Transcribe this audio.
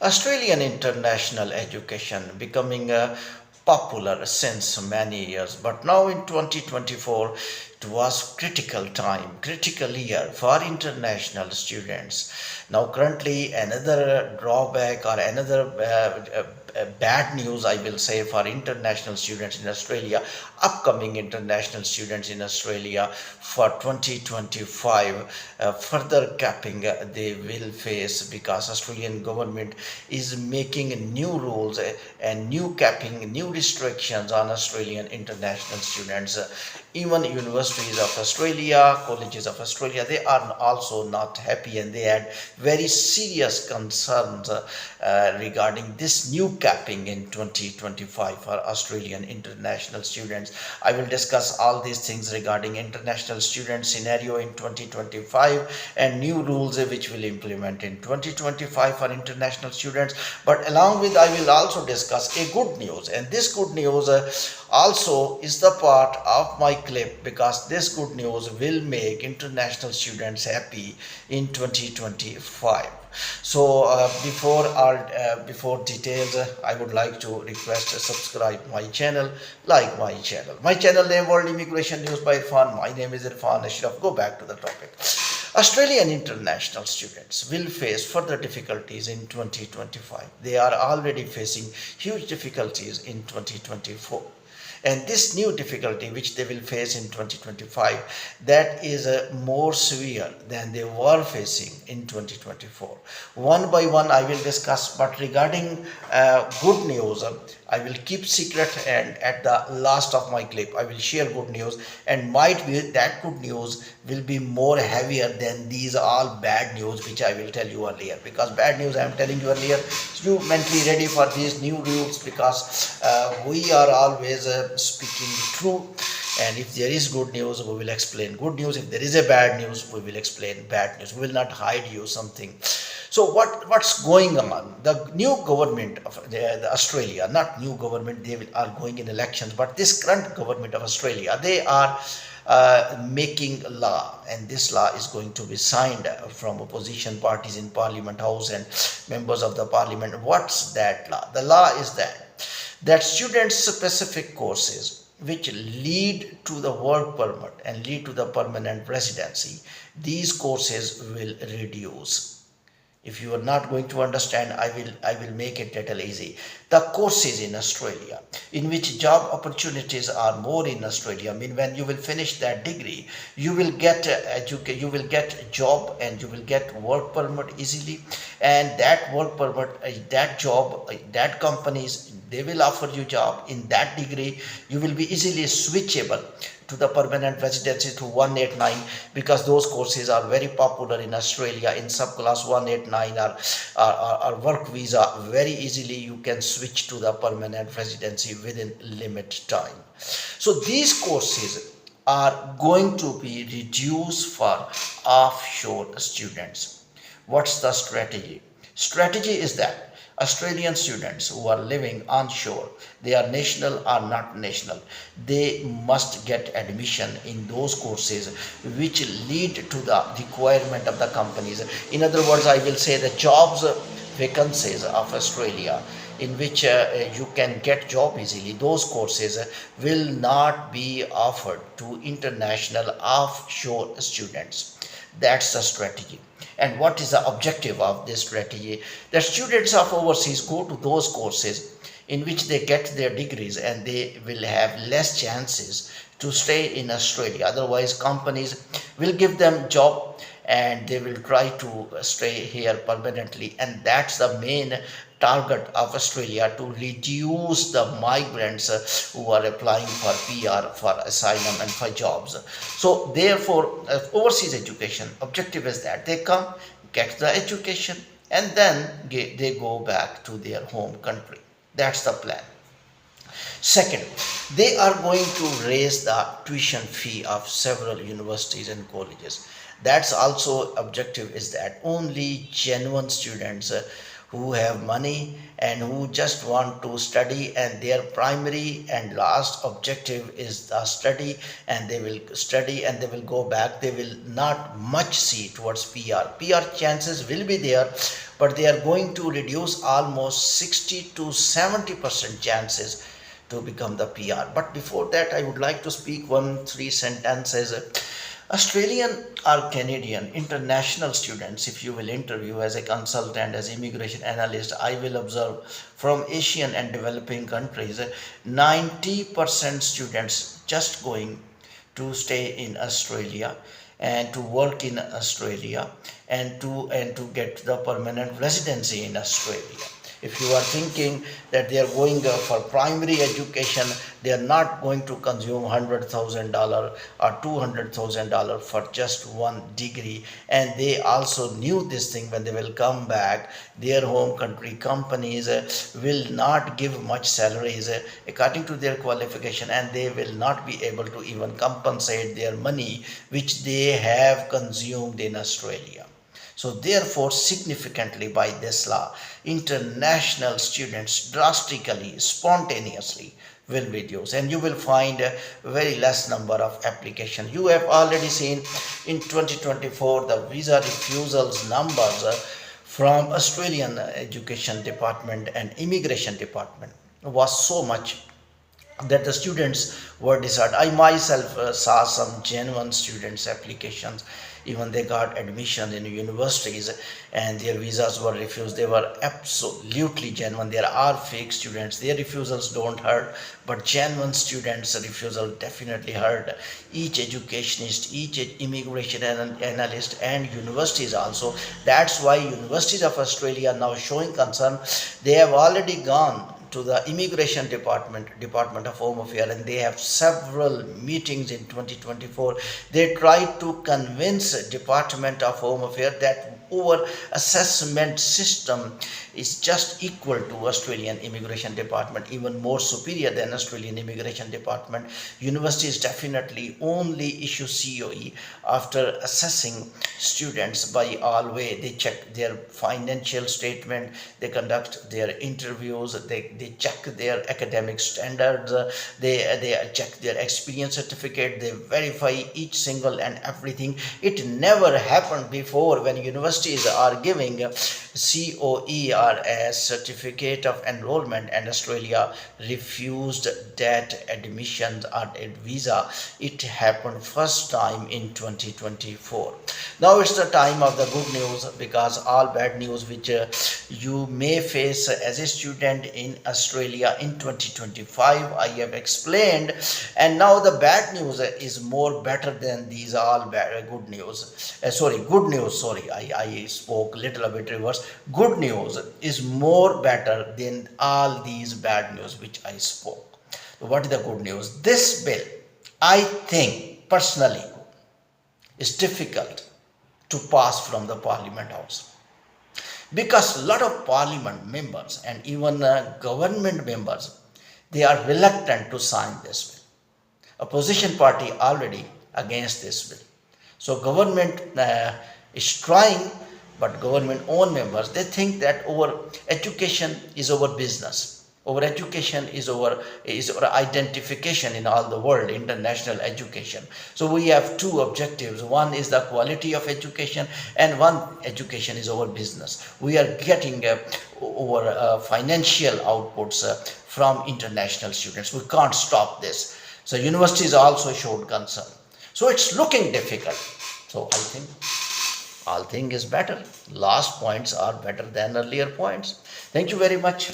Australian international education becoming popular since many years, but now in 2024 it was critical year for international students. Now currently another drawback or another bad news I will say for international students in Australia, upcoming international students in Australia for 2025, further capping they will face because Australian government is making new rules and new capping, new restrictions on Australian international students. Even universities of Australia, colleges of Australia, they are also not happy and they had very serious concerns regarding this new capping in 2025 for Australian international students. I will discuss all these things regarding international student scenario in 2025 and new rules which will implement in 2025 for international students. But along with, I will also discuss a good news, and this good news also is the part of my clip because this good news will make international students happy in 2025. So before details, I would like to request subscribe my channel, like my channel. My channel name World Immigration News by Irfan. My name is Irfan Ashraf. Go back to the topic. Australian international students will face further difficulties in 2025. They are already facing huge difficulties in 2024, and this new difficulty which they will face in 2025, that is more severe than they were facing in 2024. One by one I will discuss, but regarding good news, I will keep secret, and at the last of my clip I will share good news, and might be that good news will be more heavier than these all bad news which I will tell you earlier, because bad news I am telling you earlier, you mentally ready for these new rules, because we are always speaking true, and if there is good news we will explain good news, if there is a bad news we will explain bad news, we will not hide you something. So what's going on? The new government of the Australia, not new government, they are going in elections, but this current government of Australia, they are making law, and this law is going to be signed from opposition parties in Parliament House and members of the Parliament. What's that law? The law is that student specific courses which lead to the work permit and lead to the permanent residency, these courses will reduce. If you are not going to understand, I will make it little easy. The courses in Australia in which job opportunities are more in Australia, I mean when you will finish that degree, you will get you will get job and you will get work permit easily, and that work permit, that job, that companies, they will offer you job in that degree. You will be easily switchable to the permanent residency through 189, because those courses are very popular in Australia. In subclass 189 or work visa, very easily you can switch to the permanent residency within limit time. So these courses are going to be reduced for offshore students. What's the strategy? Strategy is that Australian students who are living onshore, they are national or not national, they must get admission in those courses which lead to the requirement of the companies. In other words, I will say the jobs vacancies of Australia in which you can get job easily, those courses will not be offered to international offshore students. That's the strategy. And what is the objective of this strategy? The students of overseas go to those courses in which they get their degrees, and they will have less chances to stay in Australia. Otherwise, companies will give them job and they will try to stay here permanently. And that's the main target of Australia, to reduce the migrants who are applying for PR, for asylum and for jobs. So therefore, overseas education objective is that they come, get the education, and then they go back to their home country. That's the plan. Second, they are going to raise the tuition fee of several universities and colleges. That's also objective is that only genuine students who have money and who just want to study, and their primary and last objective is the study, and they will study and they will go back. They will not much see towards PR. PR chances will be there, but they are going to reduce almost 60 to 70% chances to become the PR. But before that, I would like to speak three sentences. Australian or Canadian international students, if you will interview as a consultant, as immigration analyst, I will observe from Asian and developing countries, 90% students just going to stay in Australia and to work in Australia and to get the permanent residency in Australia. If you are thinking that they are going for primary education, they are not going to consume $100,000 or $200,000 for just one degree. And they also knew this thing when they will come back. Their home country companies will not give much salaries according to their qualification, and they will not be able to even compensate their money which they have consumed in Australia. So therefore, significantly by this law, international students drastically, spontaneously will reduce, and you will find a very less number of applications. You have already seen in 2024 the visa refusals numbers from Australian Education Department and Immigration Department was so much that the students were disheartened. I myself saw some genuine students applications. Even they got admission in universities and their visas were refused. They were absolutely genuine. There are fake students. Their refusals don't hurt, but genuine students' refusal definitely hurt. Each educationist, each immigration analyst and universities also. That's why universities of Australia are now showing concern. They have already gone to the Immigration Department of Home Affairs, and they have several meetings in 2024. They tried to convince Department of Home Affairs that our assessment system is just equal to Australian Immigration Department, even more superior than Australian Immigration Department. Universities definitely only issue COE after assessing students by all way. They check their financial statement, they conduct their interviews, they check their academic standards, they check their experience certificate, they verify each single and everything. It never happened before when universities are giving COE or a certificate of enrollment and Australia refused that admission or a visa. It happened first time in 2024. Now it's the time of the good news, because all bad news which you may face as a student in Australia in 2025 I have explained, and now the bad news is more better than these all good news. I spoke little bit reverse. Good news is more better than all these bad news which I spoke. What is the good news? This bill, I think personally, is difficult to pass from the Parliament House, because a lot of Parliament members and even government members, they are reluctant to sign this bill. Opposition party already against this bill. So government is trying, but government own members, they think that our education is our business. Our education is our identification in all the world, international education. So we have two objectives. One is the quality of education, and one education is our business. We are getting our financial outputs from international students. We can't stop this. So universities also showed concern. So it's looking difficult. So I think all thing is better. Last points are better than earlier points. Thank you very much.